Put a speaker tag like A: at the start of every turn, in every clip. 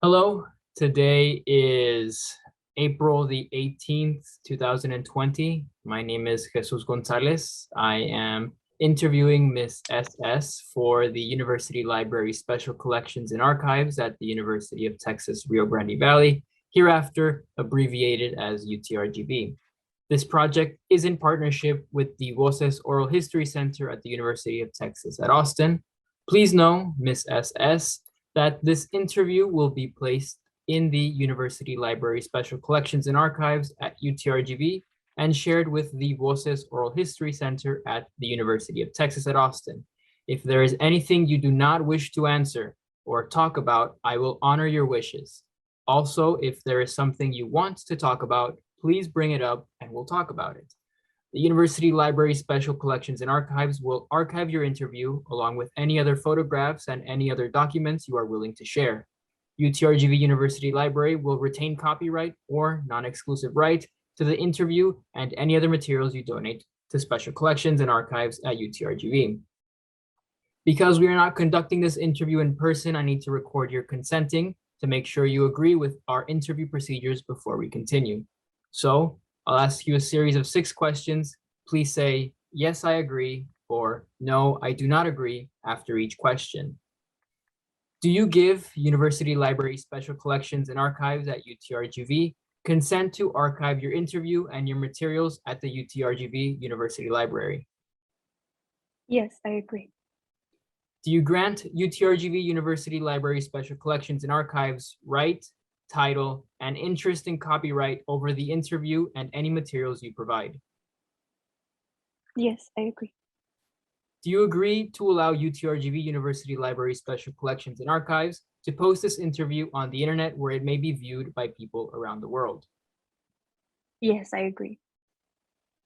A: Hello, today is April the 18th, 2020. My name is Jesus Gonzalez. I am interviewing Miss SS for the University Library Special Collections and Archives at the University of Texas, Rio Grande Valley, hereafter abbreviated as UTRGV. This project is in partnership with the Voces Oral History Center at the University of Texas at Austin. Please know, Miss SS, that this interview will be placed in the University Library Special Collections and Archives at UTRGV and shared with the Voces Oral History Center at the University of Texas at Austin. If there is anything you do not wish to answer or talk about, I will honor your wishes. Also, if there is something you want to talk about, please bring it up and we'll talk about it. The University Library Special Collections and Archives will archive your interview along with any other photographs and any other documents you are willing to share. UTRGV University Library will retain copyright or non-exclusive right to the interview and any other materials you donate to Special Collections and Archives at UTRGV. Because we are not conducting this interview in person, I need to record your consenting to make sure you agree with our interview procedures before we continue. So I'll ask you a series of 6 questions. Please say, yes, I agree, or no, I do not agree after each question. Do you give University Library Special Collections and Archives at UTRGV consent to archive your interview and your materials at the UTRGV University Library?
B: Yes, I agree.
A: Do you grant UTRGV University Library Special Collections and Archives right, title, and interest in copyright over the interview and any materials you provide?
B: Yes, I agree.
A: Do you agree to allow UTRGV University Library Special Collections and Archives to post this interview on the internet where it may be viewed by people around the world?
B: Yes, I agree.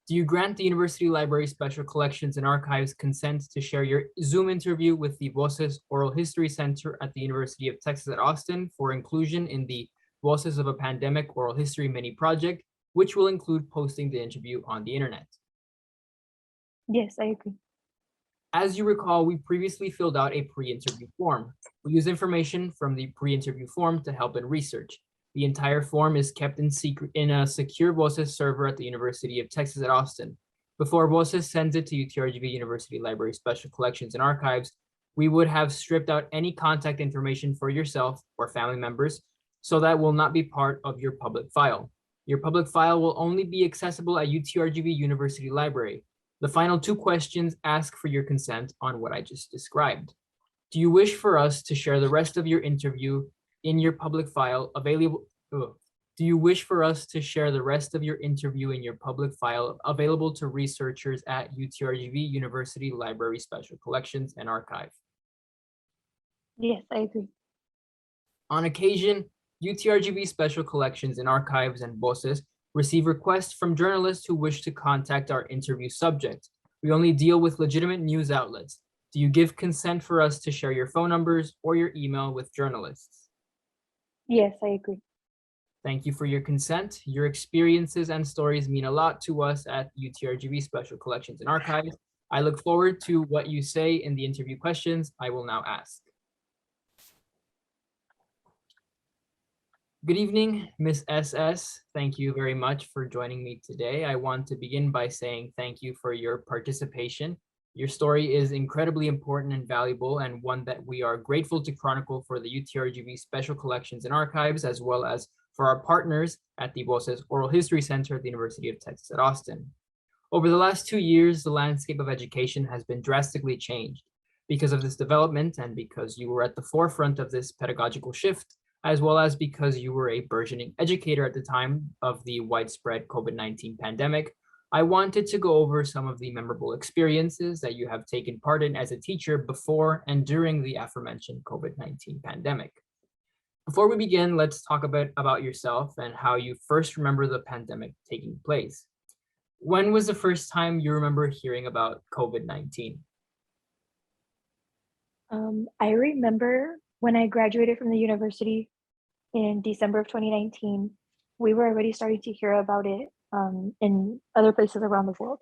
A: Do you grant the University Library Special Collections and Archives consent to share your Zoom interview with the Voces Oral History Center at the University of Texas at Austin for inclusion in the Voices of a Pandemic Oral History mini project, which will include posting the interview on the internet?
B: Yes, I agree.
A: As you recall, we previously filled out a pre-interview form. We use information from the pre-interview form to help in research. The entire form is kept in secret in a secure Voces server at the University of Texas at Austin. Before Voces sends it to UTRGV University Library Special Collections and Archives, we would have stripped out any contact information for yourself or family members, so that will not be part of your public file. Your public file will only be accessible at UTRGV University Library. The final 2 questions ask for your consent on what I just described. Do you wish for us to share the rest of your interview in your public file available? Do you wish for us to share the rest of your interview in your public file available to researchers at UTRGV University Library Special Collections and Archive?
B: Yes, I agree.
A: On occasion, UTRGV Special Collections and Archives and Voces receive requests from journalists who wish to contact our interview subject. We only deal with legitimate news outlets. Do you give consent for us to share your phone numbers or your email with journalists?
B: Yes, I agree.
A: Thank you for your consent. Your experiences and stories mean a lot to us at UTRGV Special Collections and Archives. I look forward to what you say in the interview questions I will now ask. Good evening, Ms. SS. Thank you very much for joining me today. I want to begin by saying thank you for your participation. Your story is incredibly important and valuable, and one that we are grateful to chronicle for the UTRGV Special Collections and Archives, as well as for our partners at the Voces Oral History Center at the University of Texas at Austin. Over the last 2 years, the landscape of education has been drastically changed. Because of this development, and because you were at the forefront of this pedagogical shift, as well as because you were a burgeoning educator at the time of the widespread COVID-19 pandemic, I wanted to go over some of the memorable experiences that you have taken part in as a teacher before and during the aforementioned COVID-19 pandemic. Before we begin, let's talk a bit about yourself and how you first remember the pandemic taking place. When was the first time you remember hearing about COVID-19?
B: I remember when I graduated from the university in December of 2019, we were already starting to hear about it in other places around the world.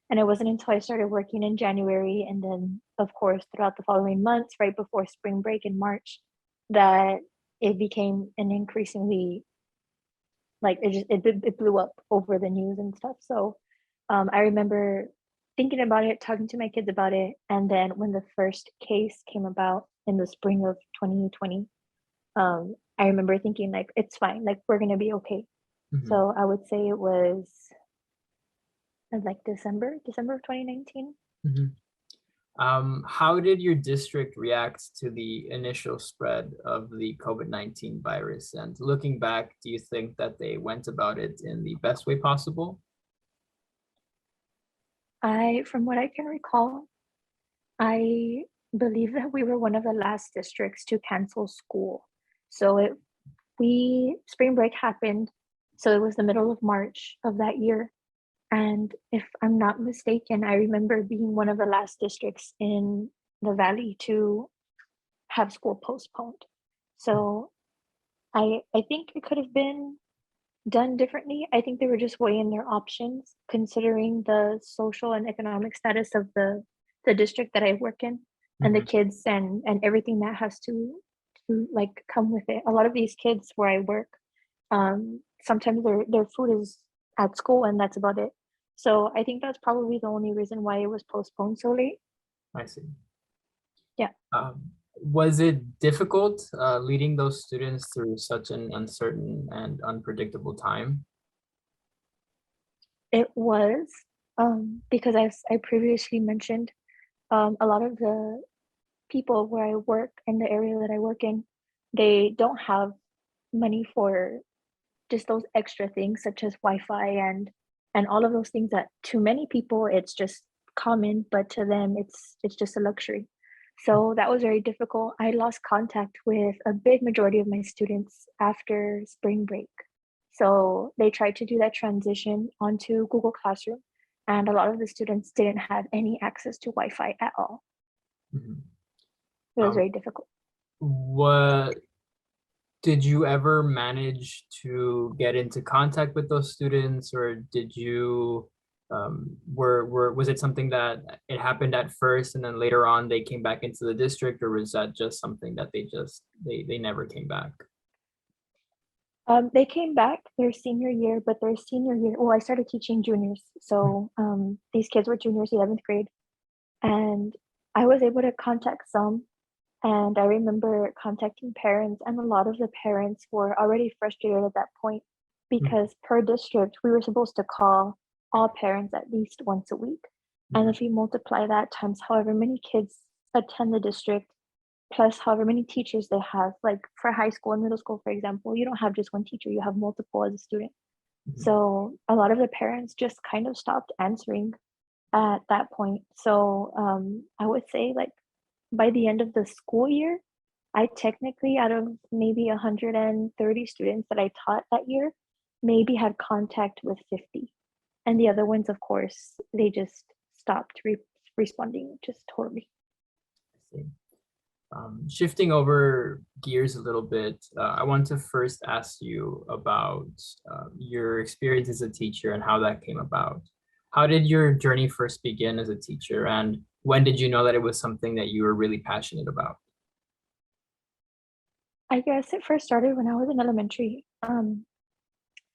B: And it wasn't until I started working in January, and then, of course, throughout the following months, right before spring break in March, that it became an increasingly, like, it blew up over the news and stuff. So I remember thinking about it, talking to my kids about it, and then when the first case came about in the spring of 2020, I remember thinking like, it's fine, like we're gonna be okay.
A: Mhm,
B: So I would say it was like December of 2019.
A: mhm. How did your district react to the initial spread of the COVID-19 virus? And looking back, do you think that they went about it in the best way possible?
B: From what I can recall, I believe that we were one of the last districts to cancel school. So spring break happened, so it was the middle of March of that year. And if I'm not mistaken, I remember being one of the last districts in the valley to have school postponed. So I think it could have been done differently. I think they were just weighing their options, considering the social and economic status of the district that I work in, and the
A: Mhm,
B: kids and everything that has to like come with it. A lot of these kids where I work, sometimes their food is at school and that's about it. So I think that's probably the only reason why it was postponed so late.
A: I see.
B: Yeah,
A: Was it difficult leading those students through such an uncertain and unpredictable time?
B: it was, because as I previously mentioned, a lot of the people where I work in the area that I work in, they don't have money for just those extra things such as Wi-Fi and all of those things that to many people it's just common, but to them it's just a luxury. So that was very difficult. I lost contact with a big majority of my students after spring break. So they tried to do that transition onto Google Classroom, and a lot of the students didn't have any access to Wi-Fi at all.
A: Mhm.
B: It was
A: Um,
B: very difficult.
A: what did you ever manage to get into contact with those students, or did you was it something that it happened at first and then later on they came back into the district, or was that just something that they never came back?
B: They came back their senior year, but their senior year, well, I started teaching juniors. So these kids were juniors, 11th grade, and I was able to contact some. And I remember contacting parents, and a lot of the parents were already frustrated at that point
A: Mhm,
B: because per district, we were supposed to call all parents at least once a week. And
A: mhm,
B: if you multiply that times however many kids attend the district, plus however many teachers they have, like for high school and middle school, for example, you don't have just one teacher, you have multiple as a student.
A: mhm.
B: So a lot of the parents just kind of stopped answering at that point. So I would say like by the end of the school year, I technically, out of maybe 130 students that I taught that year, maybe had contact with 50. And the other ones, of course, they just stopped responding just totally.
A: I see. Shifting over gears a little bit, I want to first ask you about your experience as a teacher and how that came about. How did your journey first begin as a teacher, and when did you know that it was something that you were really passionate about?
B: I guess it first started when I was in elementary.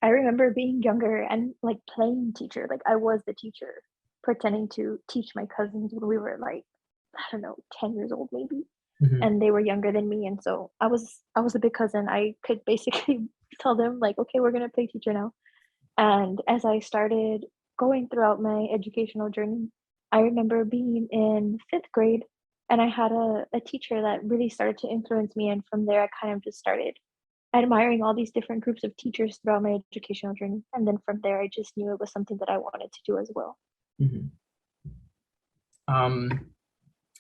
B: I remember being younger and like playing teacher. Like I was the teacher, pretending to teach my cousins when we were like, I don't know, 10 years old maybe.
A: Mhm,
B: And they were younger than me. And so I was a big cousin. I could basically tell them like, okay, we're gonna play teacher now. And as I started going throughout my educational journey, I remember being in fifth grade and I had a teacher that really started to influence me. And from there, I kind of just started admiring all these different groups of teachers throughout my educational journey. And then from there, I just knew it was something that I wanted to do as well.
A: mhm. Um,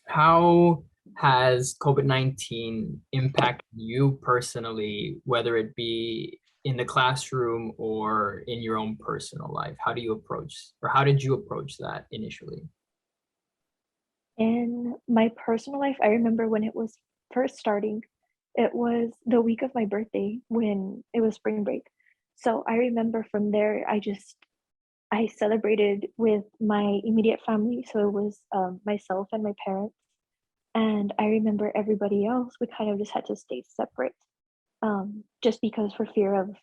A: how has COVID-19 impacted you personally, whether it be in the classroom or in your own personal life? How do you approach, or how did you approach that initially?
B: In my personal life, I remember when it was first starting, it was the week of my birthday when it was spring break. So I remember from there, I celebrated with my immediate family. So it was myself and my parents. And I remember everybody else, we kind of just had to stay separate. just because for fear of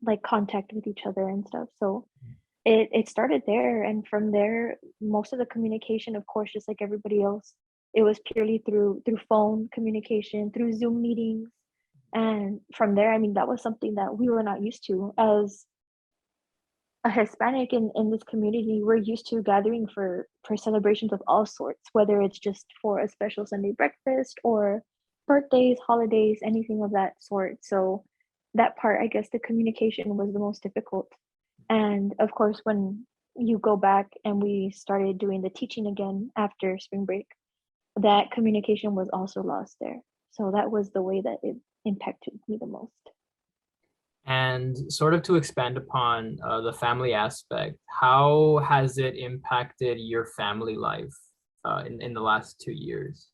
B: like contact with each other and stuff. So it started there, and from there, most of the communication, of course, just like everybody else, it was purely through phone communication, through Zoom meetings, and from there, I mean, that was something that we were not used to as a Hispanic in this community. We're used to gathering for celebrations of all sorts, whether it's just for a special Sunday breakfast or birthdays, holidays, anything of that sort. So that part, I guess, the communication was the most difficult. And of course, when you go back and we started doing the teaching again after spring break, that communication was also lost there. So that was the way that it impacted me the most.
A: And sort of to expand upon the family aspect, how has it impacted your family life in the last 2 years?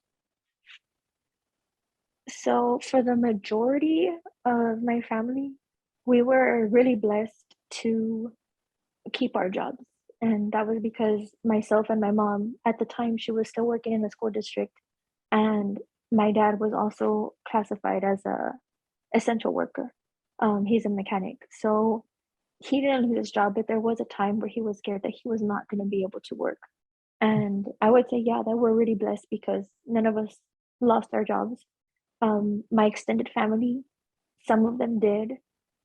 B: So for the majority of my family, we were really blessed to keep our jobs. And that was because myself and my mom, at the time, she was still working in the school district, and my dad was also classified as a essential worker. He's a mechanic. So he didn't lose his job, but there was a time where he was scared that he was not going to be able to work. And I would say, yeah, that we're really blessed because none of us lost our jobs. My extended family, some of them did.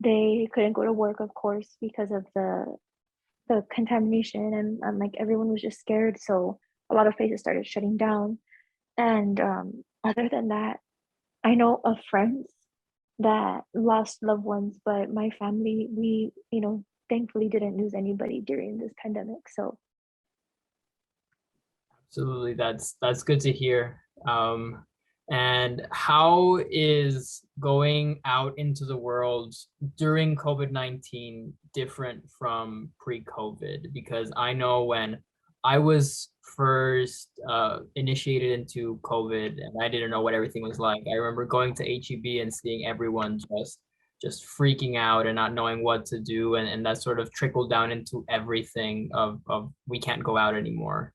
B: They couldn't go to work, of course, because of the contamination, and like everyone was just scared. So a lot of places started shutting down. And other than that, I know of friends that lost loved ones, but my family, we, thankfully didn't lose anybody during this pandemic. So
A: Absolutely, that's good to hear. And how is going out into the world during COVID-19 different from pre-COVID? Because I know when I was first initiated into COVID and I didn't know what everything was like, I remember going to HEB and seeing everyone just freaking out and not knowing what to do, and that sort of trickled down into everything of we can't go out anymore.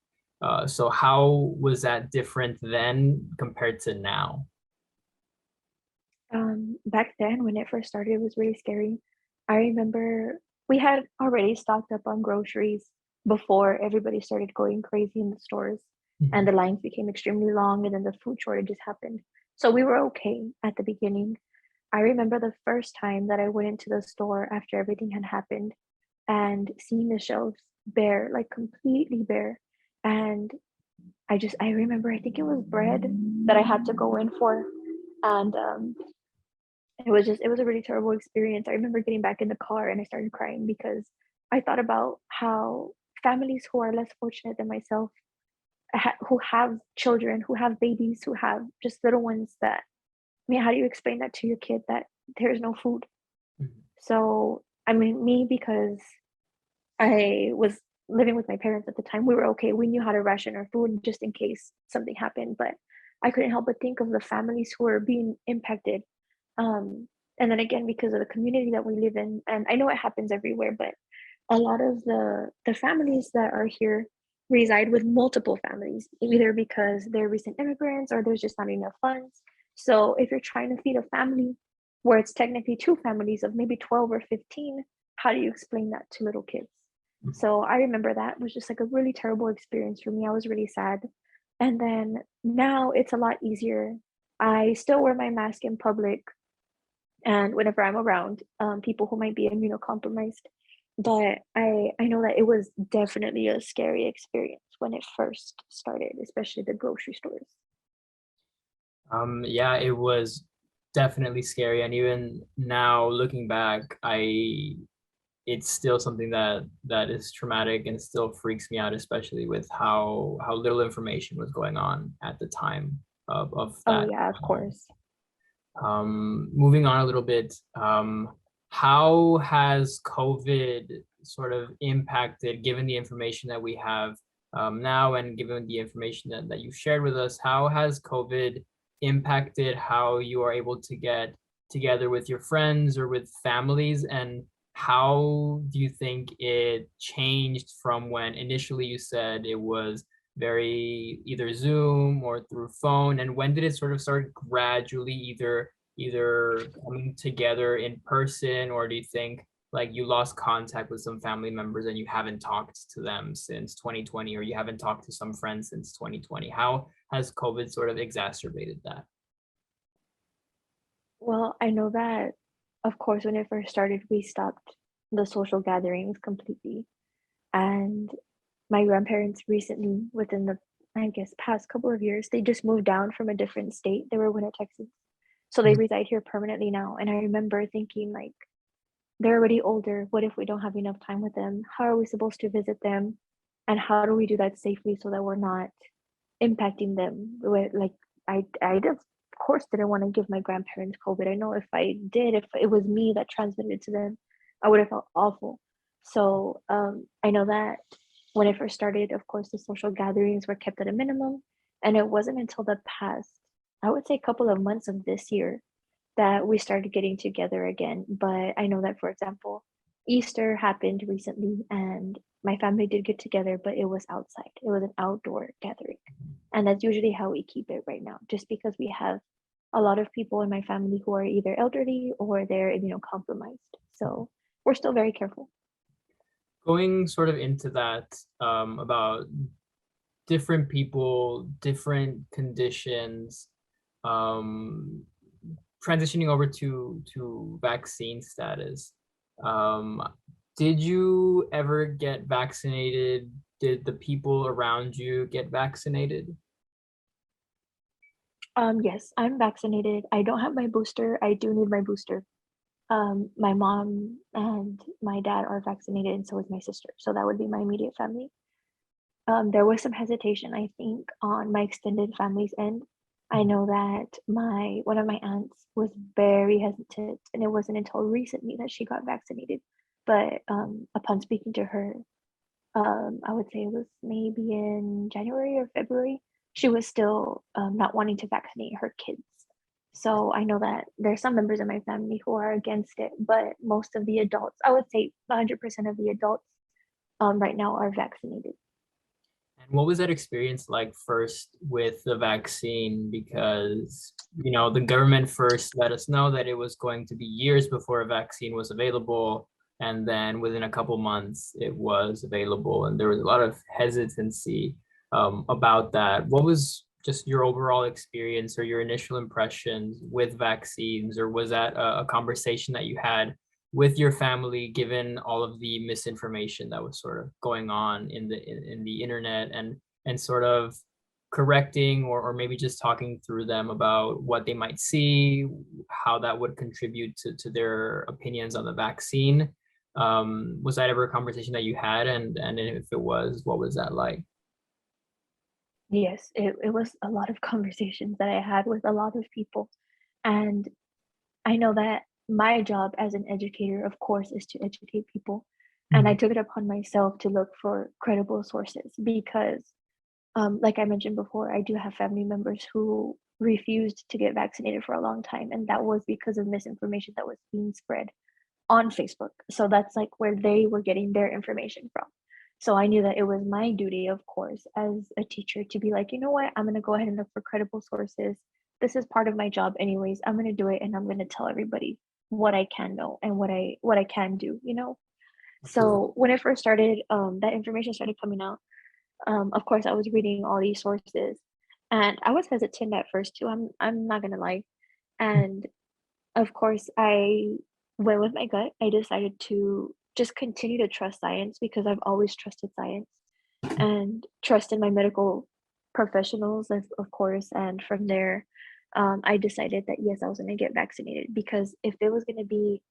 A: So how was that different then compared to now?
B: back then, when it first started, it was really scary. I remember we had already stocked up on groceries before everybody started going crazy in the stores and
A: Mhm.
B: the lines became extremely long and then the food shortages happened. So we were okay at the beginning. I remember the first time that I went into the store after everything had happened and seeing the shelves bare, like completely bare. And I remember, I think it was bread that I had to go in for. And it was a really terrible experience. I remember getting back in the car and I started crying because I thought about how families who are less fortunate than myself, who have children, who have babies, who have just little ones, that, I mean, how do you explain that to your kid that there's no food?
A: Mhm.
B: So, I mean, me, because I was living with my parents at the time, we were okay. We knew how to ration our food just in case something happened, but I couldn't help but think of the families who are being impacted. And then again, because of the community that we live in, and I know it happens everywhere, but a lot of the families that are here reside with multiple families, either because they're recent immigrants or there's just not enough funds. So if you're trying to feed a family where it's technically two families of maybe 12 or 15, how do you explain that to little kids? So I remember that was just like a really terrible experience for me. I was really sad. And then now it's a lot easier. I still wear my mask in public and whenever I'm around people who might be immunocompromised. But I know that it was definitely a scary experience when it first started, especially the grocery stores.
A: Yeah, it was definitely scary, and even now looking back, it's still something that is traumatic and still freaks me out, especially with how little information was going on at the time of
B: Oh
A: that.
B: yeah, of course.
A: Moving on a little bit, how has COVID sort of impacted, given the information that we have now and given the information that you shared with us, how has COVID impacted how you are able to get together with your friends or with families? And how do you think it changed from when initially you said it was very either Zoom or through phone? And when did it sort of start gradually either either coming together in person, or do you think like you lost contact with some family members and you haven't talked to them since 2020, or you haven't talked to some friends since 2020? How has COVID sort of exacerbated that?
B: Well, I know that, of course, when it first started, we stopped the social gatherings completely. And my grandparents recently, within the, I guess, past couple of years, they just moved down from a different state. They were Winter, Texas. So they
A: Mhm.
B: reside here permanently now. And I remember thinking, like, they're already older. What if we don't have enough time with them? How are we supposed to visit them? And how do we do that safely so that we're not impacting them with, like, I of course didn't want to give my grandparents COVID. I know if I did, if it was me that transmitted it to them, I would have felt awful. So I know that when I first started, of course, the social gatherings were kept at a minimum, and it wasn't until the past, I would say, couple of months of this year that we started getting together again. But I know that, for example, Easter happened recently and my family did get together, but it was outside. It was an outdoor gathering. And that's usually how we keep it right now, just because we have a lot of people in my family who are either elderly or they're immunocompromised. So we're still very careful.
A: Going sort of into that, about different people, different conditions, um, transitioning over to vaccine status. Um, did you ever get vaccinated? Did the people around you get vaccinated?
B: Yes, I'm vaccinated. I don't have my booster. I do need my booster. My mom and my dad are vaccinated, and so is my sister. So that would be my immediate family. There was some hesitation, I think, on my extended family's end. I know that my one of my aunts was very hesitant, and it wasn't until recently that she got vaccinated. But upon speaking to her, I would say it was maybe in January or February, she was still not wanting to vaccinate her kids. So I know that there's some members of my family who are against it, but most of the adults, I would say 100% of the adults right now are vaccinated.
A: And what was that experience like first with the vaccine? Because, the government first let us know that it was going to be years before a vaccine was available. And then within a couple months, it was available. And there was a lot of hesitancy about that. What was just your overall experience or your initial impressions with vaccines? Or was that a conversation that you had with your family, given all of the misinformation that was sort of going on in the internet, and sort of correcting, or maybe just talking through them about what they might see, how that would contribute to their opinions on the vaccine? Was that ever a conversation that you had? And if it was, what was that like?
B: Yes, it was a lot of conversations that I had with a lot of people. And I know that my job as an educator, of course, is to educate people. And I
A: Mhm.
B: took it upon myself to look for credible sources because, like I mentioned before, I do have family members who refused to get vaccinated for a long time. And that was because of misinformation that was being spread on Facebook. So that's like where they were getting their information from. So I knew that it was my duty, of course, as a teacher to be like, you know what, I'm going to go ahead and look for credible sources. This is part of my job anyways. I'm going to do it and I'm going to tell everybody what I can know and what I can do.
A: Absolutely.
B: So when it first started, that information started coming out. Of course, I was reading all these sources, and I was hesitant at first too. I'm not gonna lie, and of course, I went with my gut. I decided to just continue to trust science because I've always trusted science and trust in my medical professionals, of course. And from there, I decided that yes, I was going to get vaccinated because if it was going to be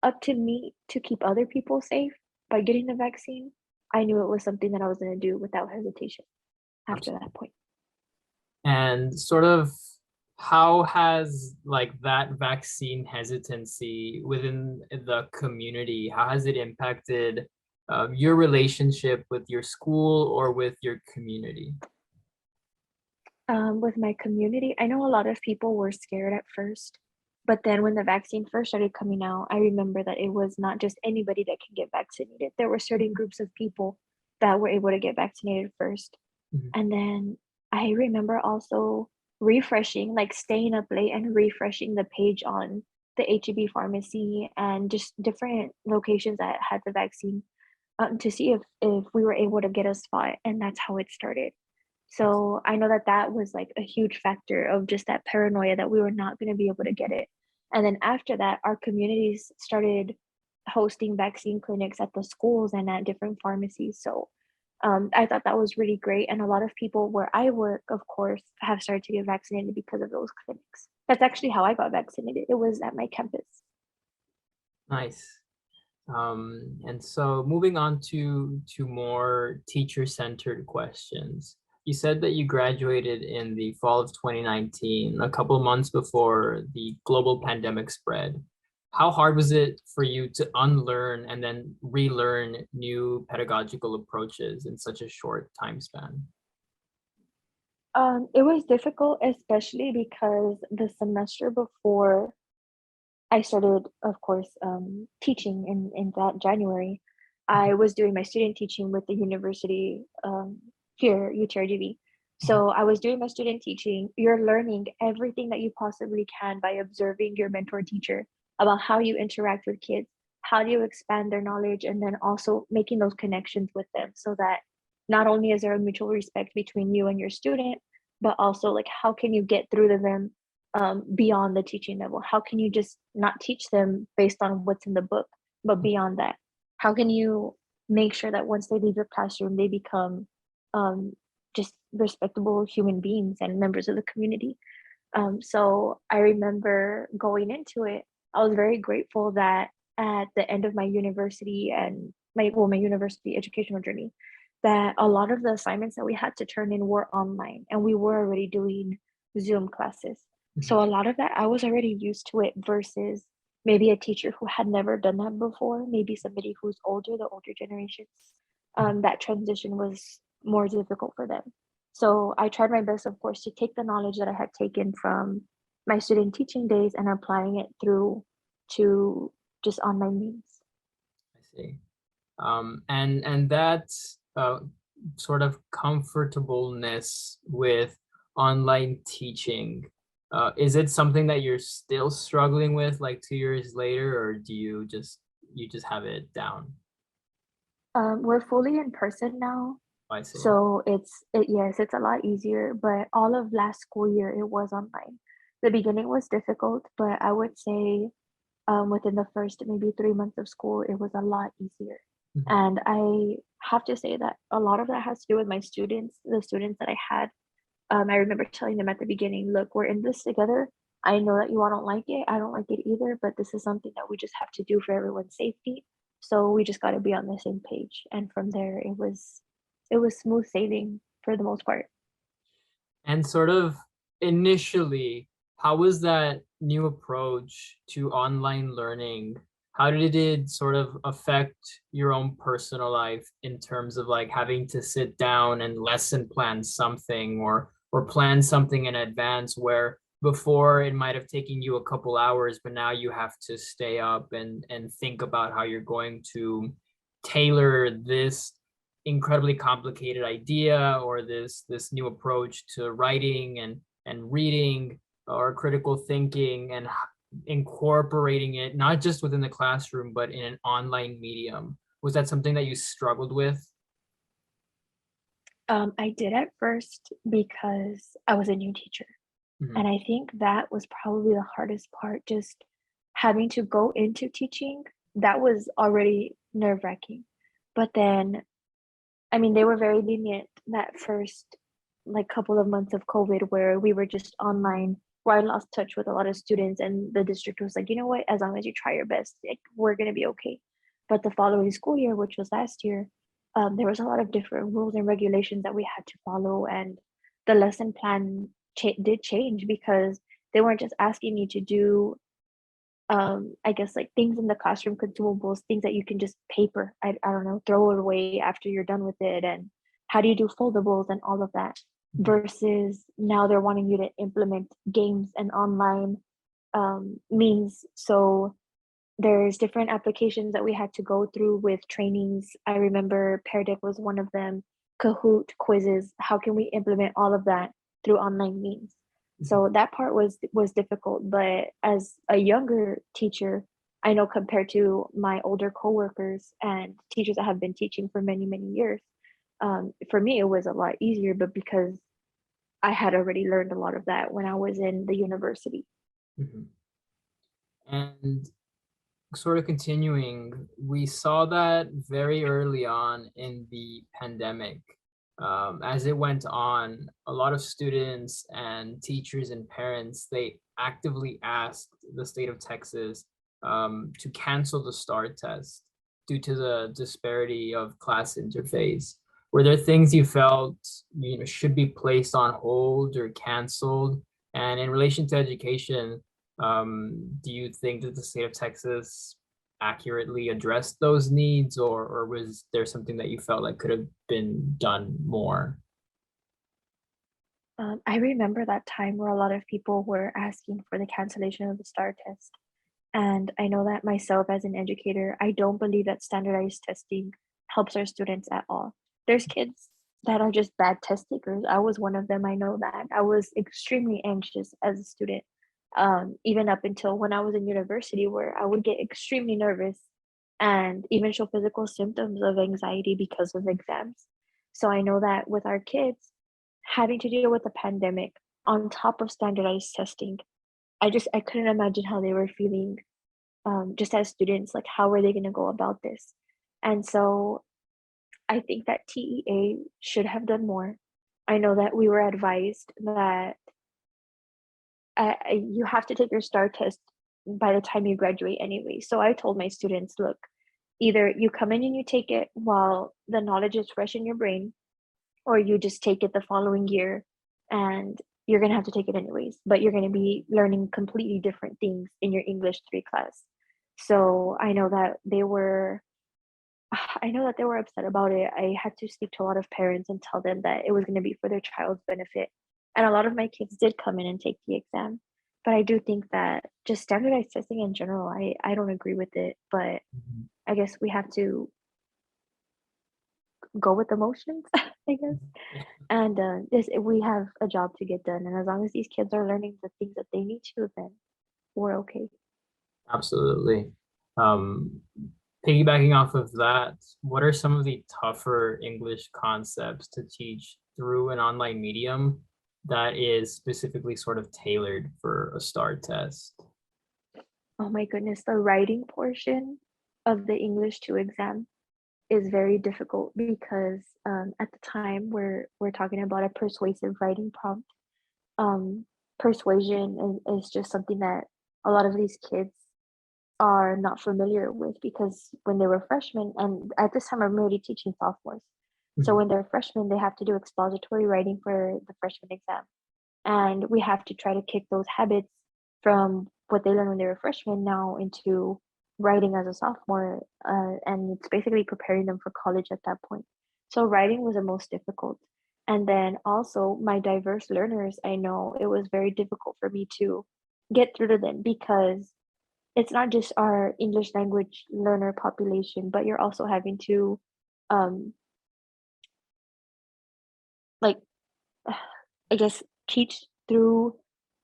B: up to me to keep other people safe by getting the vaccine, I knew it was something that I was going to do without hesitation after
A: Absolutely.
B: that point.
A: And sort of, how has like that vaccine hesitancy within the community, how has it impacted your relationship with your school or with your community?
B: With my community, I know a lot of people were scared at first, but then when the vaccine first started coming out, I remember that it was not just anybody that can get vaccinated. There were certain groups of people that were able to get vaccinated first.
A: Mhm.
B: And then I remember also refreshing, like staying up late and refreshing the page on the HEB pharmacy and just different locations that had the vaccine, to see if we were able to get a spot, and that's how it started. So I know that that was like a huge factor of just that paranoia that we were not going to be able to get it. And then after that, our communities started hosting vaccine clinics at the schools and at different pharmacies. So I thought that was really great. And a lot of people where I work, of course, have started to get vaccinated because of those clinics. That's actually how I got vaccinated. It was at my campus.
A: Nice. And so moving on to more teacher-centered questions. You said that you graduated in the fall of 2019, a couple months before the global pandemic spread. How hard was it for you to unlearn and then relearn new pedagogical approaches in such a short time span?
B: It was difficult, especially because the semester before I started, of course, teaching in that January. I was doing my student teaching with the university here, UTRGV.
A: Mhm.
B: So I was doing my student teaching. You're learning everything that you possibly can by observing your mentor teacher about how you interact with kids, how do you expand their knowledge, and then also making those connections with them so that not only is there a mutual respect between you and your student, but also like how can you get through to them beyond the teaching level? How can you just not teach them based on what's in the book, but beyond that? How can you make sure that once they leave your classroom, they become um, just respectable human beings and members of the community? So I remember going into it, I was very grateful that at the end of my university and my university educational journey, that a lot of the assignments that we had to turn in were online and we were already doing Zoom classes.
A: Mhm.
B: So a lot of that I was already used to it versus maybe a teacher who had never done that before, maybe somebody who's older, the older generations. That transition was more difficult for them. So I tried my best, of course, to take the knowledge that I had taken from my student teaching days and applying it through to just online means.
A: I see. And that sort of comfortableness with online teaching, is it something that you're still struggling with like 2 years later, or do you just have it down?
B: We're fully in person now,
A: I see.
B: so yes, it's a lot easier. But all of last school year, it was online. The beginning was difficult, but I would say within the first maybe 3 months of school, it was a lot easier.
A: Mhm.
B: And I have to say that a lot of that has to do with my students, the students that I had. I remember telling them at the beginning, look, we're in this together. I know that you all don't like it. I don't like it either, but this is something that we just have to do for everyone's safety. So we just got to be on the same page. And from there, it was smooth sailing for the most part.
A: And sort of initially, how was that new approach to online learning? How did it sort of affect your own personal life in terms of like having to sit down and lesson plan something or plan something in advance where before it might have taken you a couple hours, but now you have to stay up and think about how you're going to tailor this incredibly complicated idea or this new approach to writing and reading or critical thinking and incorporating it not just within the classroom but in an online medium. Was that something that you struggled with?
B: I did at first because I was a new teacher.
A: Mhm.
B: And I think that was probably the hardest part, just having to go into teaching. That was already nerve-wracking. But then, I mean, they were very lenient that first like couple of months of COVID where we were just online, where I lost touch with a lot of students, and the district was like, you know what, as long as you try your best, like, we're gonna be okay. But the following school year, which was last year, there was a lot of different rules and regulations that we had to follow, and the lesson plan did change because they weren't just asking you to do I guess like things in the classroom, consumables, things that you can just paper, I don't know, throw it away after you're done with it, and how do you do foldables and all of that,
A: Mhm.
B: versus now they're wanting you to implement games and online means. So there's different applications that we had to go through with trainings. I remember Pear Deck was one of them, Kahoot, quizzes. How can we implement all of that through online means? So that part was difficult, but as a younger teacher, I know compared to my older coworkers and teachers that have been teaching for many, many years, for me, it was a lot easier, but because I had already learned a lot of that when I was in the university.
A: Mhm. And sort of continuing, we saw that very early on in the pandemic. As it went on, a lot of students and teachers and parents, they actively asked the state of Texas to cancel the STAR test due to the disparity of class interface. Were there things you felt, should be placed on hold or canceled? And in relation to education, do you think that the state of Texas accurately addressed those needs, or was there something that you felt like could have been done more?
B: I remember that time where a lot of people were asking for the cancellation of the STAR test. And I know that myself as an educator, I don't believe that standardized testing helps our students at all. There's kids that are just bad test takers. I was one of them. I know that. I was extremely anxious as a student, even up until when I was in university, where I would get extremely nervous and even show physical symptoms of anxiety because of exams. So I know that with our kids, having to deal with the pandemic on top of standardized testing, I couldn't imagine how they were feeling, just as students, like, how are they gonna go about this? And so, I think that TEA should have done more. I know that we were advised that, you have to take your STAR test by the time you graduate anyway. So I told my students, "Look, either you come in and you take it while the knowledge is fresh in your brain, or you just take it the following year, and you're gonna have to take it anyways, but you're gonna be learning completely different things in your English 3 class." So I know that they were upset about it. I had to speak to a lot of parents and tell them that it was gonna be for their child's benefit. And a lot of my kids did come in and take the exam. But I do think that just standardized testing in general, I don't agree with it, but
A: Mhm.
B: I guess we have to go with the motions, I guess.
A: Yeah,
B: And, this we have a job to get done, and as long as these kids are learning the things that they need to, then we're okay.
A: absolutely. Um, Piggybacking off of that, what are some of the tougher English concepts to teach through an online medium that is specifically sort of tailored for a STAR test?
B: Oh my goodness, the writing portion of the English 2 exam is very difficult because, at the time we're talking about a persuasive writing prompt. Um, Persuasion is just something that a lot of these kids are not familiar with because when they were freshmen, and at this time I'm already teaching sophomores. So
A: Mhm.
B: when they're freshmen, they have to do expository writing for the freshman exam. And we have to try to kick those habits from what they learned when they were freshmen now into writing as a sophomore. And it's basically preparing them for college at that point. So writing was the most difficult. And then also my diverse learners, I know it was very difficult for me to get through to them because it's not just our English language learner population, but you're also having to um like I guess teach through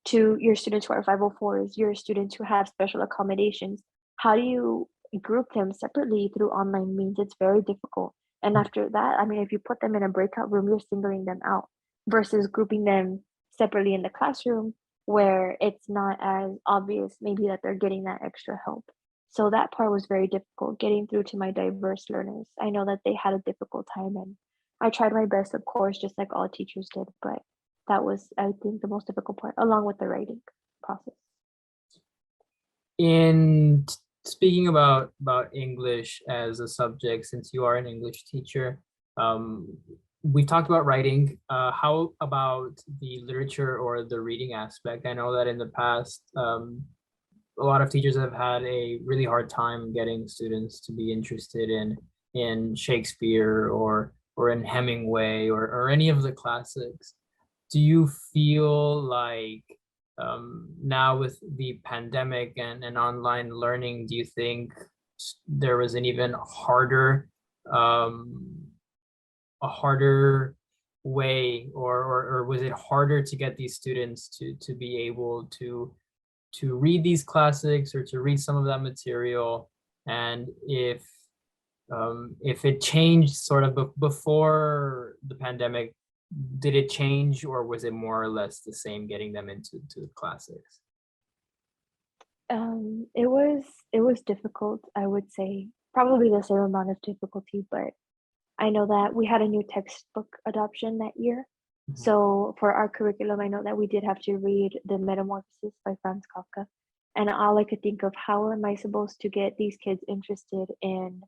B: to your students who are 504s, your students who have special accommodations. How do you group them separately through online means? It's very difficult. And after that, I mean, if you put them in a breakout room, you're singling them out versus grouping them separately in the classroom where it's not as obvious maybe that they're getting that extra help. So that part was very difficult getting through to my diverse learners. I know that they had a difficult time and I tried my best, of course, just like all teachers did, but that was, I think, the most difficult part, along with the writing process.
A: In speaking about English as a subject, since you are an English teacher, um, we've talked about writing. How about the literature or the reading aspect? I know that in the past, a lot of teachers have had a really hard time getting students to be interested in Shakespeare or in Hemingway or any of the classics. Do you feel like now with the pandemic and online learning, do you think there was an even harder um, a harder way, or was it harder to get these students to be able to read these classics or to read some of that material? And if it changed sort of before the pandemic, did it change, or was it more or less the same getting them into the classics?
B: It was difficult, I would say, probably the same amount of difficulty, but I know that we had a new textbook adoption that year.
A: Mhm.
B: So for our curriculum, I know that we did have to read The Metamorphosis by Franz Kafka. And all I could think of, how am I supposed to get these kids interested in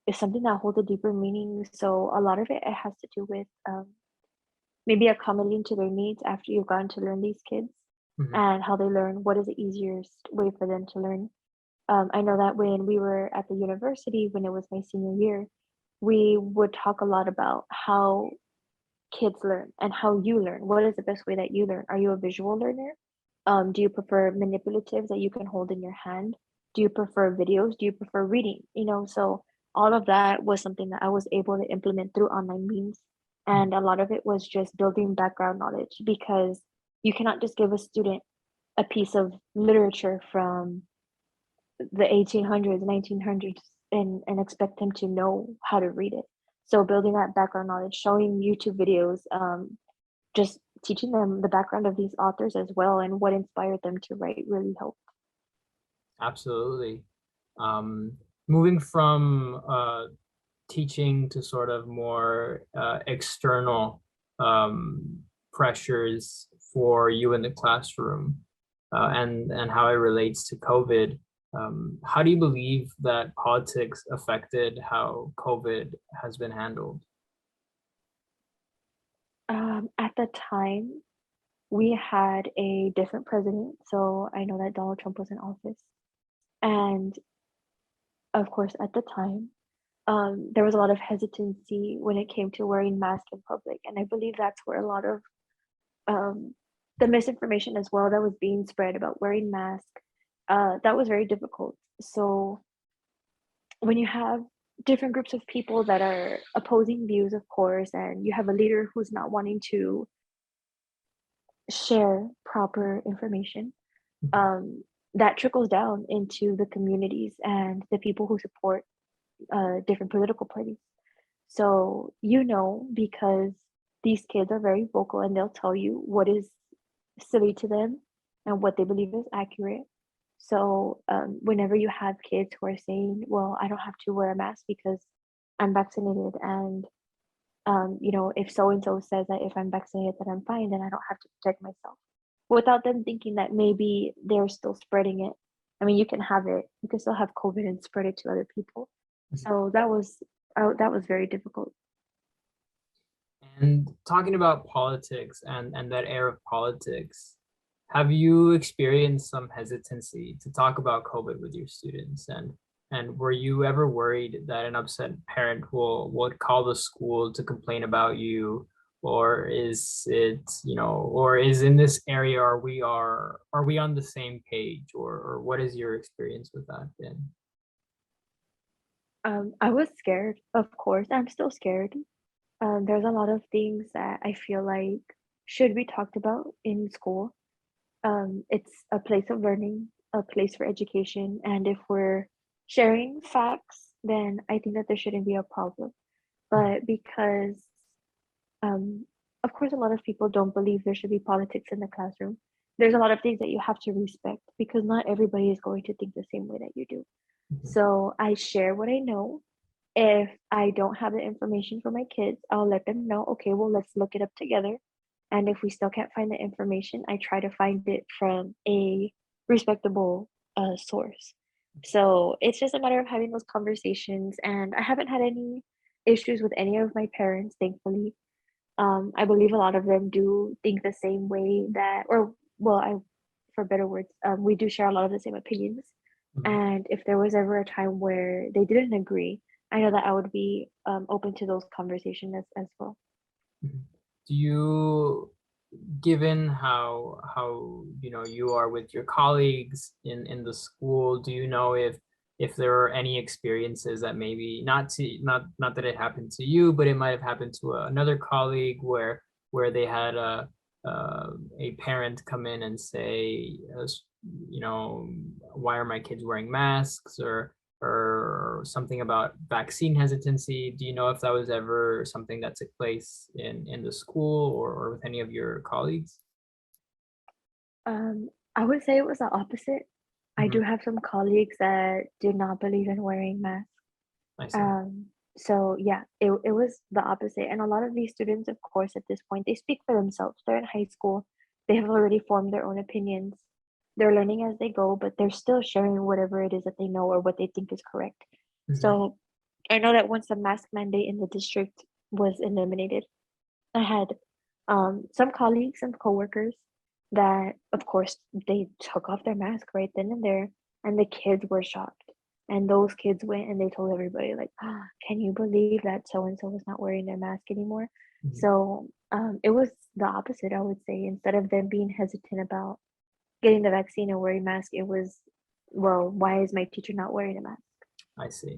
B: is something that holds a deeper meaning. So a lot of it has to do with maybe accommodating to their needs after you've gotten to learn these kids
A: Mhm.
B: and how they learn, what is the easiest way for them to learn. I know that when we were at the university, when it was my senior year, we would talk a lot about how kids learn and how you learn. What is the best way that you learn? Are you a visual learner? Do you prefer manipulatives that you can hold in your hand? Do you prefer videos? Do you prefer reading? So all of that was something that I was able to implement through online means. And a lot of it was just building background knowledge, because you cannot just give a student a piece of literature from the 1800s, 1900s, and expect them to know how to read it. So building that background knowledge, showing YouTube videos, just teaching them the background of these authors as well and what inspired them to write really helped.
A: Absolutely. Um, Moving from teaching to sort of more external um, pressures for you in the classroom, and how it relates to COVID. How do you believe that politics affected how COVID has been handled?
B: At the time, we had a different president, so I know that Donald Trump was in office. And of course, at the time, there was a lot of hesitancy when it came to wearing masks in public. And I believe that's where a lot of um, the misinformation as well that was being spread about wearing masks, that was very difficult. So when you have different groups of people that are opposing views, of course, and you have a leader who's not wanting to share proper information,
A: Mhm.
B: um, that trickles down into the communities and the people who support different political parties. So, because these kids are very vocal and they'll tell you what is silly to them and what they believe is accurate. So, whenever you have kids who are saying, well, I don't have to wear a mask because I'm vaccinated, and if so and so says that if I'm vaccinated that I'm fine, then I don't have to protect myself. Without them thinking that maybe they're still spreading it. I mean, you can have it, you can still have COVID and spread it to other people. So that was very difficult.
A: And talking about politics and that era of politics, have you experienced some hesitancy to talk about COVID with your students? And were you ever worried that an upset parent would call the school to complain about you? Or is it, or is in this area, are we on the same page? Or what is your experience with that been?
B: I was scared, of course. I'm still scared. There's a lot of things that I feel like should be talked about in school. It's a place of learning, a place for education, and if we're sharing facts, then I think that there shouldn't be a problem. But because, um, of course, a lot of people don't believe there should be politics in the classroom, there's a lot of things that you have to respect, because not everybody is going to think the same way that you do.
A: Mhm.
B: So I share what I know. If I don't have the information for my kids, I'll let them know, okay, well, let's look it up together. And if we still can't find the information, I try to find it from a respectable source. So it's just a matter of having those conversations. And I haven't had any issues with any of my parents, thankfully. I believe a lot of them do think the same way that, or well, for better words, we do share a lot of the same opinions.
A: Mhm.
B: And if there was ever a time where they didn't agree, I know that I would be open to those conversations as well.
A: Mhm. Do you, given how you are with your colleagues in the school, do you know if there are any experiences that maybe not that it happened to you, but it might have happened to another colleague where they had a parent come in and say, why are my kids wearing masks, or something about vaccine hesitancy. Do you know if that was ever something that took place in the school or with any of your colleagues?
B: I would say it was the opposite. I
A: Mhm.
B: do have some colleagues that do not believe in wearing masks.
A: I see.
B: Um, so yeah, it was the opposite. And a lot of these students, of course, at this point, they speak for themselves. They're in high school. They have already formed their own opinions. They're learning as they go, but they're still sharing whatever it is that they know or what they think is correct.
A: Mhm.
B: So I know that once the mask mandate in the district was eliminated, I had some colleagues and coworkers that, of course, they took off their mask right then and there, and the kids were shocked. And those kids went and they told everybody, like, "Ah, can you believe that so and so is not wearing their mask anymore?"
A: Mhm.
B: So it was the opposite, I would say. Instead of them being hesitant about getting the vaccine and wearing mask, it was, well, why is my teacher not wearing a mask?
A: I see.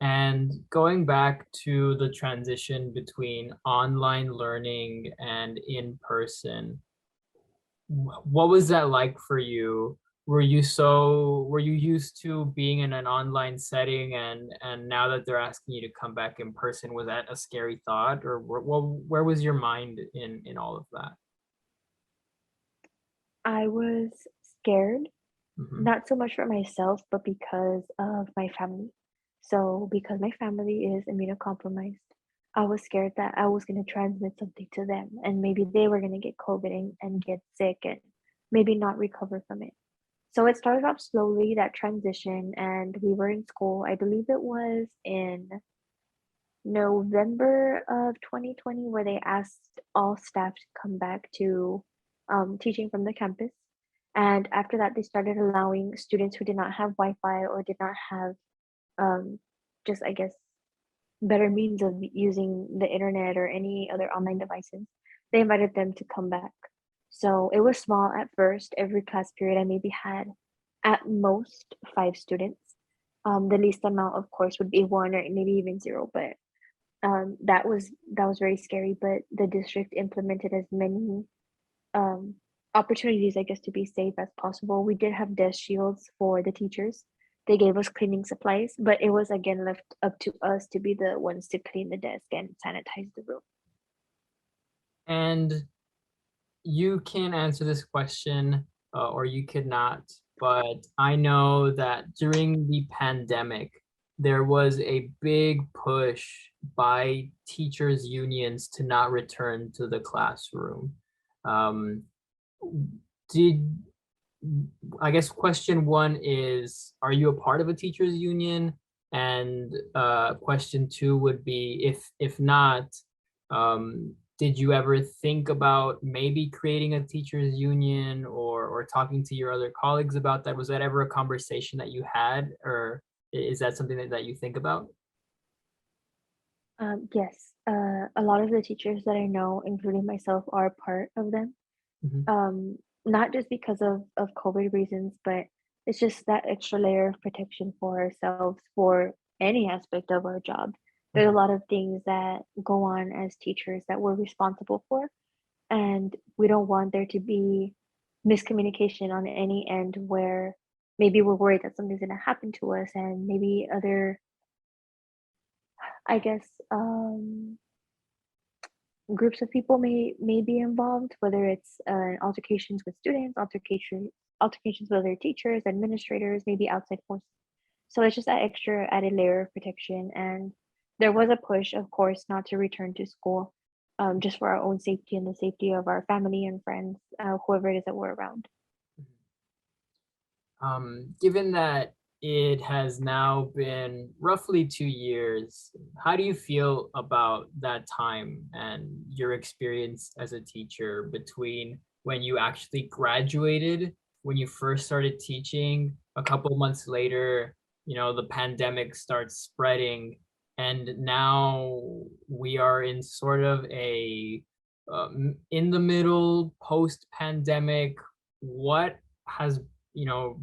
A: And going back to the transition between online learning and in person, what was that like for you? Were you used to being in an online setting, and now that they're asking you to come back in person, was that a scary thought, or where was your mind in all of that?
B: I was scared.
A: Hmm.
B: Not so much for myself, but because of my family. So, because my family is immunocompromised, I was scared that I was going to transmit something to them and maybe they were going to get COVID and get sick and maybe not recover from it. So, it started off slowly, that transition, and we were in school. I believe it was in November of 2020 where they asked all staff to come back to teaching from the campus. And after that, they started allowing students who did not have Wi-Fi or did not have um, just, I guess, better means of using the internet or any other online devices. They invited them to come back. So it was small at first. Every class period, I maybe had at most 5 students. The least amount, of course, would be one or maybe even zero. But that was very scary. But the district implemented as many um, opportunities, I guess, to be safe as possible. We did have desk shields for the teachers. They gave us cleaning supplies, but it was again left up to us to be the ones to clean the desk and sanitize the room.
A: And you can answer this question, or you could not, but I know that during the pandemic, there was a big push by teachers' unions to not return to the classroom. Um, did I guess question one is, are you a part of a teachers union? And question two would be, if not, did you ever think about maybe creating a teachers union, or talking to your other colleagues about that? Was that ever a conversation that you had, or is that something that you think about?
B: Yes, a lot of the teachers that I know, including myself, are part of them.
A: Mhm.
B: Not just because of COVID reasons, but it's just that extra layer of protection for ourselves for any aspect of our job. There's a
A: Mhm.
B: lot of things that go on as teachers that we're responsible for, and we don't want there to be miscommunication on any end where maybe we're worried that something's going to happen to us and maybe other, I guess, groups of people may be involved, whether it's altercations with students, altercations with other teachers, administrators, maybe outside forces. So it's just that extra added layer of protection. And there was a push, of course, not to return to school, just for our own safety and the safety of our family and friends, whoever it is that we're around.
A: Given that it has now been roughly 2 years, how do you feel about that time and your experience as a teacher between when you actually graduated, when you first started teaching, a couple months later, the pandemic starts spreading, and now we are in sort of a in the middle post-pandemic. What has,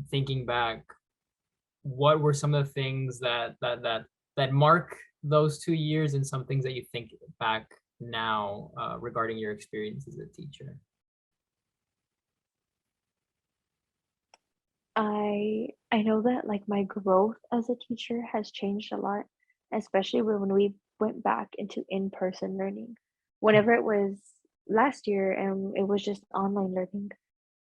A: thinking back, what were some of the things that mark those 2 years, and some things that you think back now regarding your experience as a teacher?
B: I know that like my growth as a teacher has changed a lot, especially when we went back into in-person learning. Whenever it was last year and it was just online learning,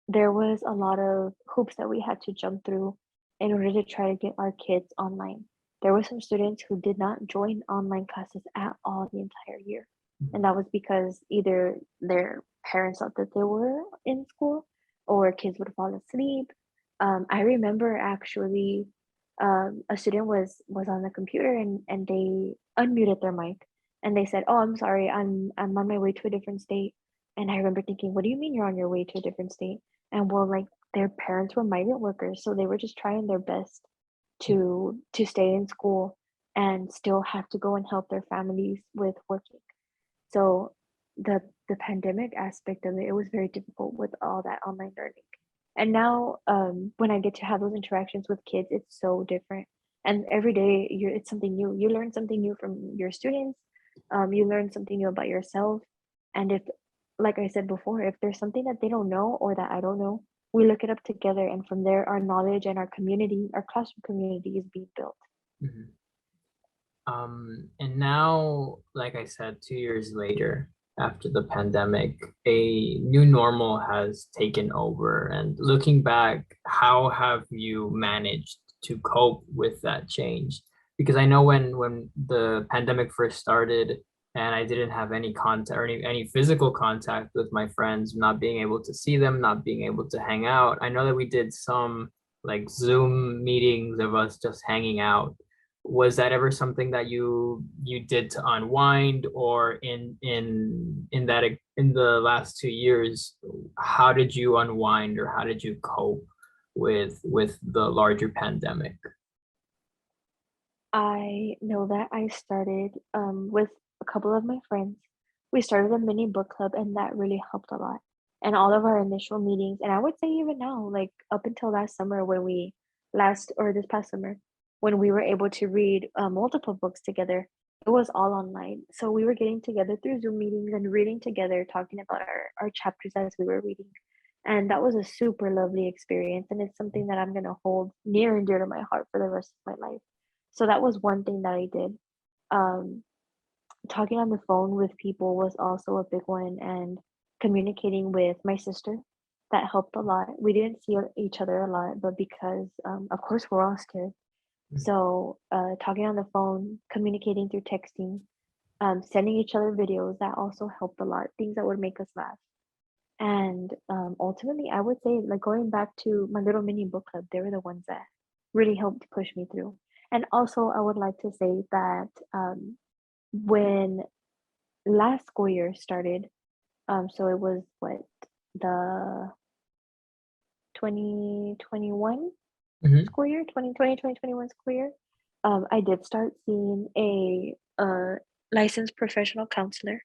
B: there was a lot of hoops that we had to jump through in order to try to get our kids online. There were some students who did not join online classes at all the entire year. And that was because either their parents thought that they were in school or kids would fall asleep. I remember actually a student was on the computer and they unmuted their mic and they said, "Oh, I'm sorry, I'm on my way to a different state." And I remember thinking, "What do you mean you're on your way to a different state?" And well, like their parents were migrant workers, so they were just trying their best to stay in school and still have to go and help their families with working. So the pandemic aspect of it, it was very difficult with all that online learning. And now, when I get to have those interactions with kids, it's so different. And every day, it's something new. You learn something new from your students. You learn something new about yourself. And if, like I said before, if there's something that they don't know or that I don't know, we look it up together. And from there, our knowledge and our community, our classroom community is being built.
A: Mhm. And now, like I said, 2 years later, after the pandemic, a new normal has taken over. And looking back, how have you managed to cope with that change? Because I know when the pandemic first started and I didn't have any contact or any physical contact with my friends, not being able to see them, not being able to hang out. I know that we did some like Zoom meetings of us just hanging out. Was that ever something that you did to unwind, or in the last 2 years, how did you unwind or how did you cope with the larger pandemic?
B: I know that I started with a couple of my friends. We started a mini book club, and that really helped a lot. And all of our initial meetings, and I would say even now, like up until last summer, when we last or this past summer, when we were able to read multiple books together, it was all online. So we were getting together through Zoom meetings and reading together, talking about our chapters as we were reading. And that was a super lovely experience. And it's something that I'm going to hold near and dear to my heart for the rest of my life. So that was one thing that I did. Um, Talking on the phone with people was also a big one, and communicating with my sister, that helped a lot. We didn't see each other a lot, but because, of course, we're all scared. So, talking on the phone, communicating through texting, sending each other videos, that also helped a lot. Things that would make us laugh. And ultimately, I would say, like going back to my little mini book club, they were the ones that really helped push me through. And also, I would like to say that when last school year started, so it was what, the 2021
A: Mhm.
B: school year, 2020, 2021 school year, I did start seeing a licensed professional counselor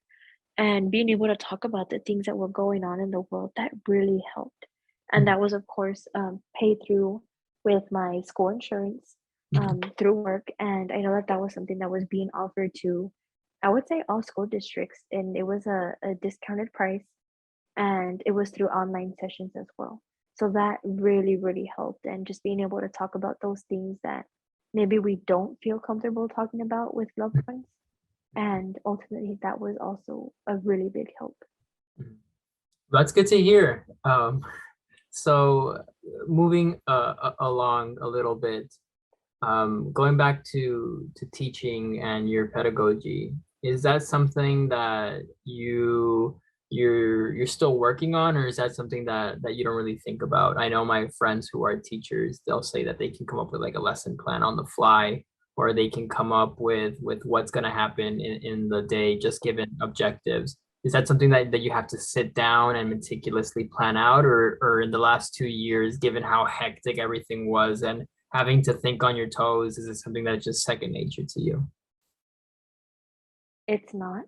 B: and being able to talk about the things that were going on in the world. That really helped. And
A: Mhm.
B: that was, of course, paid through with my school insurance,
A: Mhm.
B: through work. And I know that that was something that was being offered to, I would say, all school districts. And it was a discounted price, and it was through online sessions as well. So that really, really helped. And just being able to talk about those things that maybe we don't feel comfortable talking about with loved ones. And ultimately, that was also a really big help.
A: Mhm. That's good to hear. So moving along a little bit, going back to teaching and your pedagogy, is that something that you're still working on, or is that something that you don't really think about? I know my friends who are teachers, they'll say that they can come up with like a lesson plan on the fly, or they can come up with what's going to happen in the day, just given objectives. Is that something that you have to sit down and meticulously plan out, or in the last 2 years, given how hectic everything was and having to think on your toes, is it something that's just second nature to you?
B: It's not.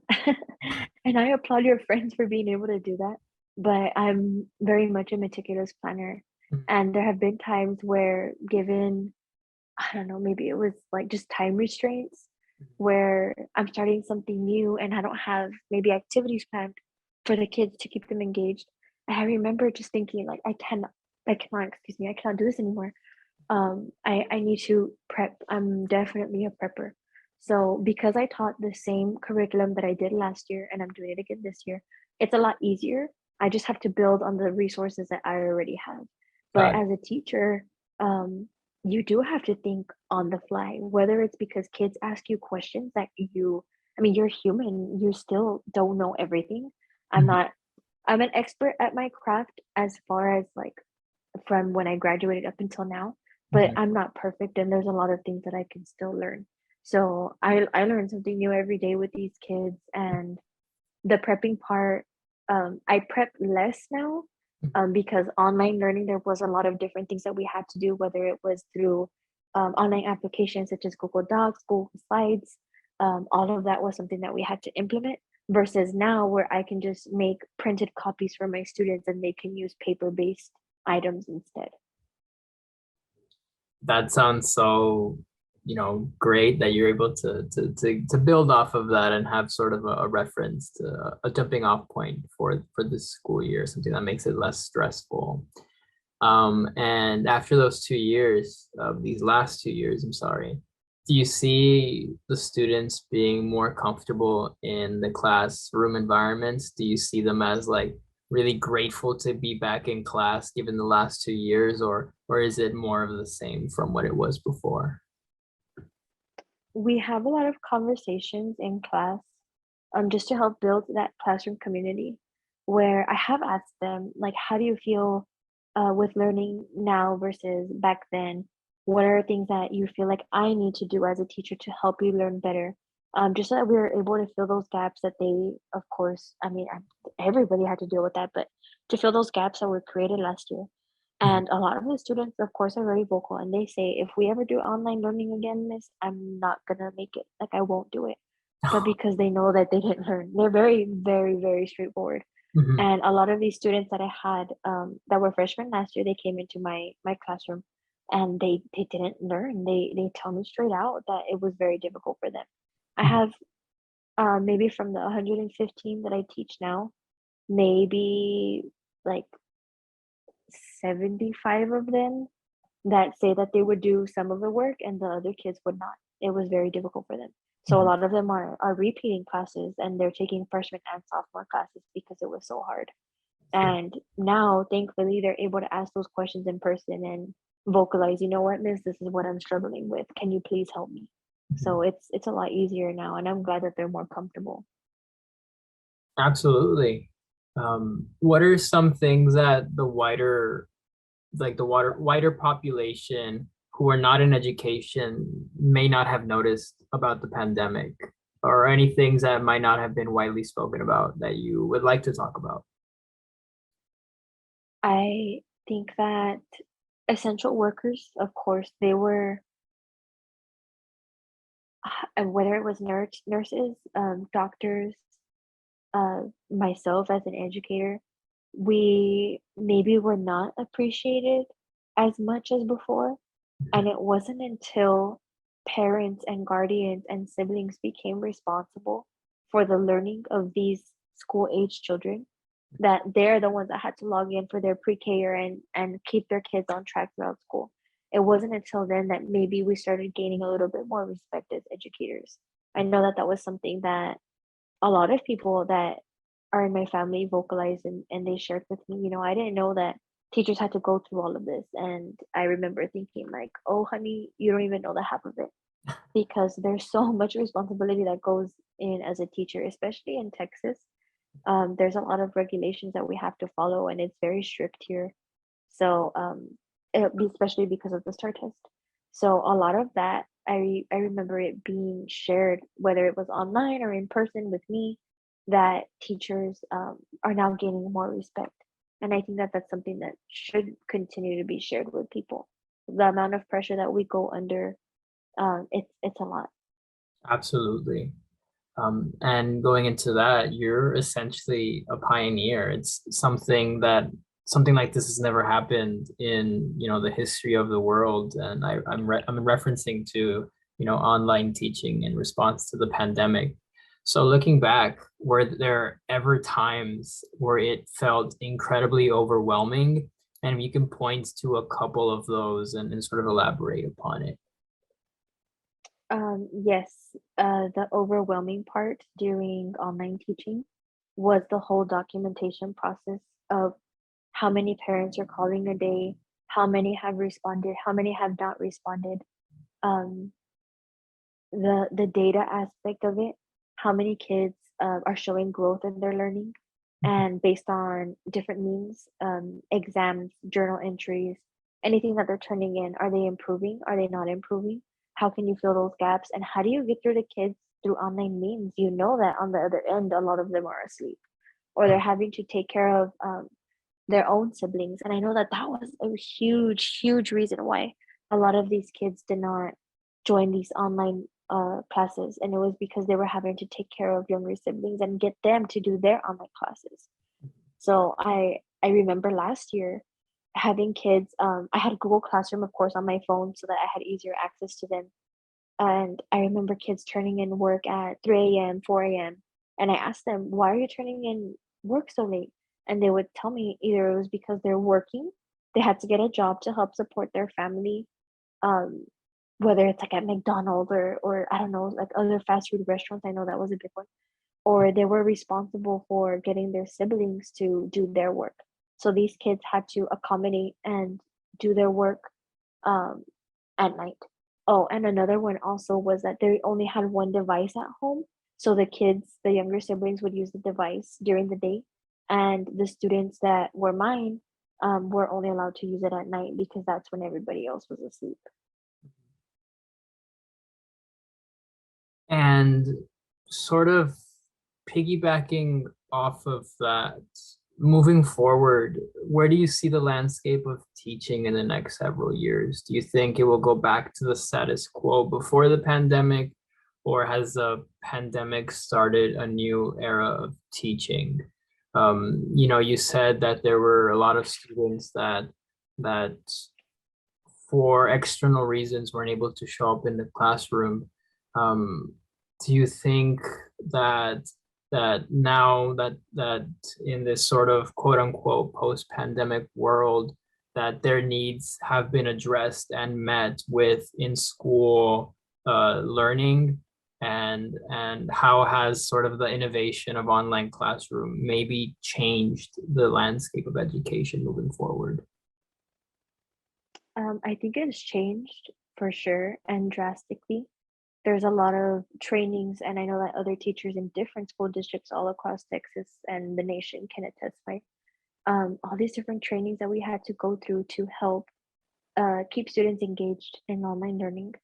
B: And I applaud your friends for being able to do that. But I'm very much a meticulous planner.
A: Mhm.
B: And there have been times where, given I don't know, maybe it was like just time restraints where I'm starting something new and I don't have maybe activities planned for the kids to keep them engaged. And I remember just thinking like excuse me, I cannot do this anymore. I need to prep. I'm definitely a prepper. So because I taught the same curriculum that I did last year and I'm doing it again this year, it's a lot easier. I just have to build on the resources that I already have. But
A: Got
B: as a teacher, um, you do have to think on the fly, whether it's because kids ask you questions that I mean, you're human, you still don't know everything. I'm
A: Mhm.
B: not, I'm an expert at my craft as far as like from when I graduated up until now, but
A: Mhm.
B: I'm not perfect and there's a lot of things that I can still learn. So I learn something new every day with these kids and the prepping part, I prep less now because online learning, there was a lot of different things that we had to do, whether it was through online applications such as Google Docs, Google Slides. All of that was something that we had to implement versus now where I can just make printed copies for my students and they can use paper-based items instead.
A: That sounds so, great that you're able to build off of that and have sort of a reference to a jumping off point for this school year, something that makes it less stressful. And after those 2 years, these last 2 years, I'm sorry, do you see the students being more comfortable in the classroom environments? Do you see them as like really grateful to be back in class given the last 2 years, or is it more of the same from what it was before?
B: We have a lot of conversations in class just to help build that classroom community where I have asked them, like, how do you feel with learning now versus back then? What are things that you feel like I need to do as a teacher to help you learn better? Just so that we were able to fill those gaps that they, of course, everybody had to deal with that, but to fill those gaps that were created last year.
A: Mhm.
B: And a lot of the students, of course, are very vocal and they say, if we ever do online learning again, miss, I'm not gonna make it. Like, I won't do it. But because they know that they didn't learn, they're very, very, very straightforward.
A: Mhm.
B: And a lot of these students that I had that were freshmen last year, they came into my classroom and they didn't learn. They tell me straight out that it was very difficult for them. I
A: Mhm.
B: have maybe from the 115 that I teach now, maybe like 75 of them that say that they would do some of the work and the other kids would not. It was very difficult for them. So a
A: Mhm.
B: lot of them are repeating classes and they're taking freshman and sophomore classes because it was so hard. And now, thankfully, they're able to ask those questions in person and vocalize, you know what, miss, this is what I'm struggling with. Can you please help me?
A: Mhm.
B: So it's a lot easier now, and I'm glad that they're more comfortable.
A: Absolutely. What are some things that the wider population who are not in education may not have noticed about the pandemic, or any things that might not have been widely spoken about that you would like to talk about?
B: I think that essential workers, of course, they were, and whether it was nurses, doctors, myself as an educator, we maybe were not appreciated as much as before. And it wasn't until parents and guardians and siblings became responsible for the learning of these school age children that they're the ones that had to log in for their pre-K and keep their kids on track throughout school. It wasn't until then that maybe we started gaining a little bit more respect as educators. I know that that was something that a lot of people that are in my family vocalized and they shared with me, I didn't know that teachers had to go through all of this. And I remember thinking like, oh honey, you don't even know the half of it because there's so much responsibility that goes in as a teacher, especially in Texas. There's a lot of regulations that we have to follow and it's very strict here. So especially because of the STAR test. So a lot of that I remember it being shared, whether it was online or in person with me, that teachers are now gaining more respect. And I think that that's something that should continue to be shared with people. The amount of pressure that we go under, it's a lot.
A: Absolutely. And going into that, you're essentially a pioneer. It's something that something like this has never happened in, the history of the world. And I'm referencing to, online teaching in response to the pandemic. So looking back, were there ever times where it felt incredibly overwhelming? And you can point to a couple of those and sort of elaborate upon it.
B: Yes, the overwhelming part during online teaching was the whole documentation process of how many parents are calling a day, how many have responded, how many have not responded. Um, the data aspect of it, how many kids are showing growth in their learning, and based on different means, exams, journal entries, anything that they're turning in, are they improving? Are they not improving? How can you fill those gaps? And how do you get through the kids through online means? You know that on the other end, a lot of them are asleep or they're having to take care of their own siblings. And I know that that was a huge, huge reason why a lot of these kids did not join these online classes. And it was because they were having to take care of younger siblings and get them to do their online classes. So I remember last year having kids. I had Google Classroom, of course, on my phone so that I had easier access to them. And I remember kids turning in work at 3 a.m., 4 a.m. And I asked them, why are you turning in work so late? And they would tell me either it was because they're working, they had to get a job to help support their family, um, whether it's like at McDonald's or I don't know, like other fast food restaurants. I know that was a big one. Or they were responsible for getting their siblings to do their work. So these kids had to accommodate and do their work um, at night. Oh, and another one also was that they only had one device at home. So the kids, the younger siblings would use the device during the day, and the students that were mine were only allowed to use it at night because that's when everybody else was asleep.
A: And sort of piggybacking off of that, moving forward, where do you see the landscape of teaching in the next several years? Do you think it will go back to the status quo before the pandemic, or has the pandemic started a new era of teaching? You said that there were a lot of students that for external reasons weren't able to show up in the classroom. Um, do you think that now that in this sort of quote unquote post-pandemic world, that their needs have been addressed and met with in school learning, and how has sort of the innovation of online classroom maybe changed the landscape of education moving forward?
B: I think it's changed for sure and drastically. There's a lot of trainings, and I know that other teachers in different school districts all across Texas and the nation can attest, right? All these different trainings that we had to go through to help keep students engaged in online learning.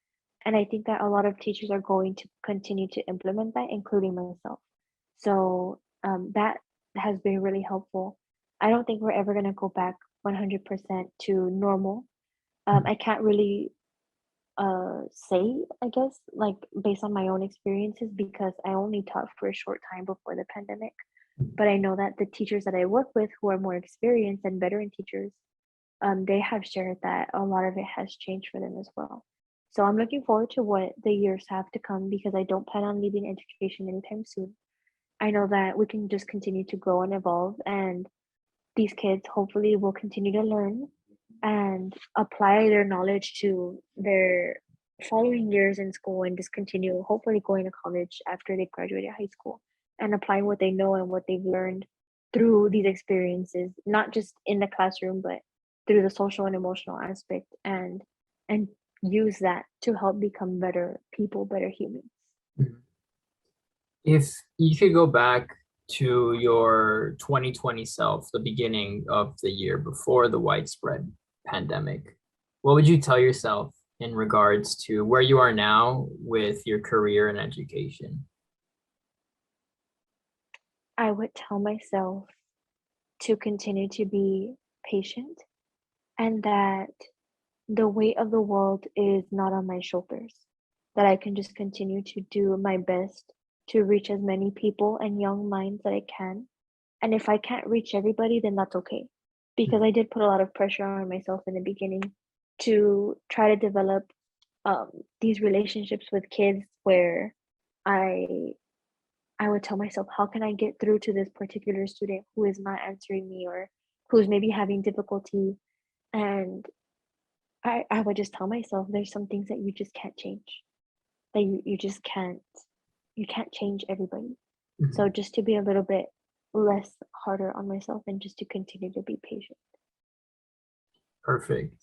B: And I think that a lot of teachers are going to continue to implement that, including myself. So that has been really helpful. I don't think we're ever going to go back 100% to normal. I can't really say, I guess, like based on my own experiences, because I only taught for a short time before the pandemic. But I know that the teachers that I work with who are more experienced and veteran teachers, they have shared that a lot of it has changed for them as well. So I'm looking forward to what the years have to come because I don't plan on leaving education anytime soon. I know that we can just continue to grow and evolve, and these kids hopefully will continue to learn and apply their knowledge to their following years in school and just continue hopefully going to college after they graduated high school and applying what they know and what they've learned through these experiences, not just in the classroom but through the social and emotional aspect, and use that to help become better people, better humans.
A: If you could go back to your 2020 self, the beginning of the year before the widespread pandemic, what would you tell yourself in regards to where you are now with your career and education?
B: I would tell myself to continue to be patient and that the weight of the world is not on my shoulders, that I can just continue to do my best to reach as many people and young minds that I can. And if I can't reach everybody, then that's okay because I did put a lot of pressure on myself in the beginning to try to develop um, these relationships with kids where I I would tell myself, how can I get through to this particular student who is not answering me or who's maybe having difficulty? And I would just tell myself there's some things that you just can't change. That you just can't change everybody. So
A: Mhm.
B: just to be a little bit less harder on myself and just to continue to be patient.
A: Perfect.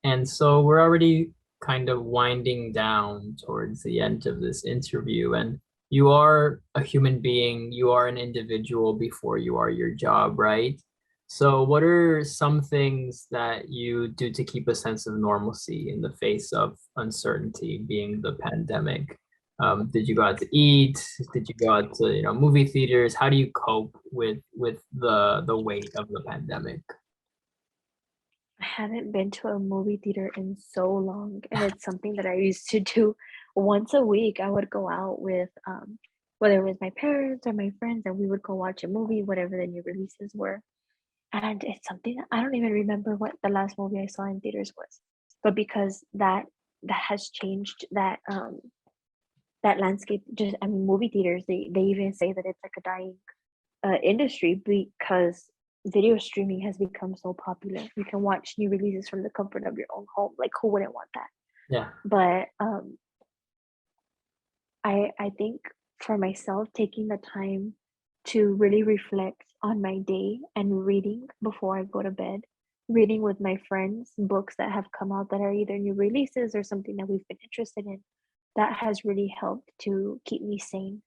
A: And so we're already kind of winding down towards the end of this interview, and you are a human being, you are an individual before you are your job, right? So what are some things that you do to keep a sense of normalcy in the face of uncertainty, being the pandemic? Did you go out to eat? Did you go out to, movie theaters? How do you cope with the weight of the pandemic?
B: I haven't been to a movie theater in so long, and it's something that I used to do once a week. I would go out with, whether it was my parents or my friends, and we would go watch a movie, whatever the new releases were. And it's something that I don't even remember what the last movie I saw in theaters was. But because that has changed that landscape, just I mean, movie theaters, they even say that it's like a dying industry because video streaming has become so popular. You can watch new releases from the comfort of your own home. Like, who wouldn't want that?
A: Yeah,
B: But I think for myself, taking the time to really reflect on my day and reading before I go to bed, reading with my friends books that have come out that are either new releases or something that we've been interested in, that has really helped to keep me sane.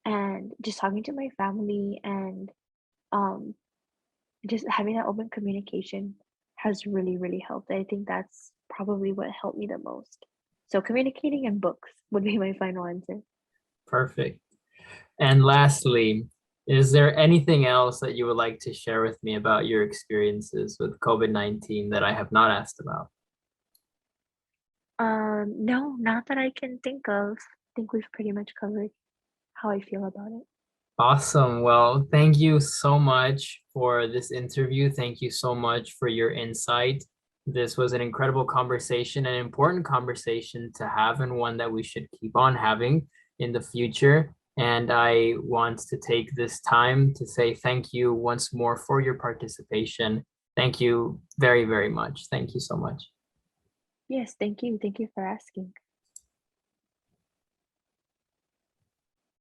B: And just talking to my family and um just having that open communication has really, really helped. I think that's probably what helped me the most. So communicating and books would be my final answer.
A: perfect. And lastly, is there anything else that you would like to share with me about your experiences with COVID-19 that I have not asked about?
B: No, not that I can think of. I think we've pretty much covered how I feel about it.
A: Awesome. Well, thank you so much for this interview. Thank you so much for your insight. This was an incredible conversation, an important conversation to have, and one that we should keep on having in the future. And I want to take this time to say thank you once more for your participation. Thank you very, very much. Thank you so much.
B: Yes, thank you. Thank you for asking.